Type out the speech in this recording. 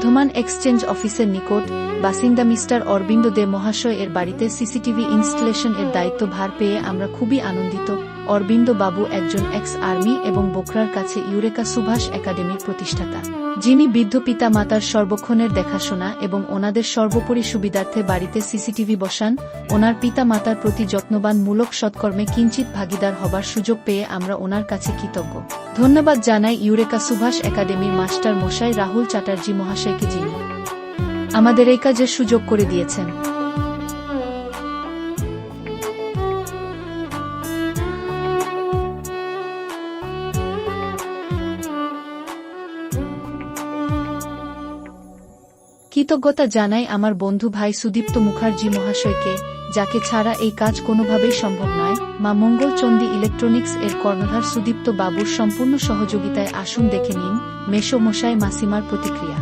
Bardhaman exchange অফিসের নিকট বাসিন্দা মিস্টার অরবিন্দ দে মহাশয় এর বাড়িতে সিসিটিভি ইনস্টলেশন এর দায়িত্ব ভার পেয়ে আমরা খুবই আনন্দিত। অরবিন্দ বাবু একজন এক্স আর্মি এবং বোখরার কাছে ইউরেকা সুভাষ একাডেমির প্রতিষ্ঠাতা, যিনি বৃদ্ধ পিতা মাতার সর্বক্ষণের দেখাশোনা এবং ওনাদের সর্বোপরি সুবিধার্থে বাড়িতে সিসিটিভি বসান। ওনার পিতা মাতার প্রতি যত্নবানমূলক সৎকর্মে কিঞ্চিত ভাগিদার হবার সুযোগ পেয়ে আমরা ওনার কাছে কৃতজ্ঞ। ধন্যবাদ জানাই ইউরেকা সুভাষ একাডেমির মাস্টার মশাই রাহুল চ্যাটার্জি মহাশয়কে, যিনি আমাদের এই কাজের সুযোগ করে দিয়েছেন। কৃতজ্ঞতা জানাই আমার বন্ধু ভাই সুদীপ্ত মুখার্জি মহাশয়কে, যাকে ছাড়া এই কাজ কোনোভাবেই সম্ভব নয়। মা মঙ্গল চণ্ডী ইলেকট্রনিক্স এর কর্ণধার সুদীপ্ত বাবুর সম্পূর্ণ সহযোগিতায় আসুন দেখে নিন মেশো মশাই মাসিমার প্রতিক্রিয়া।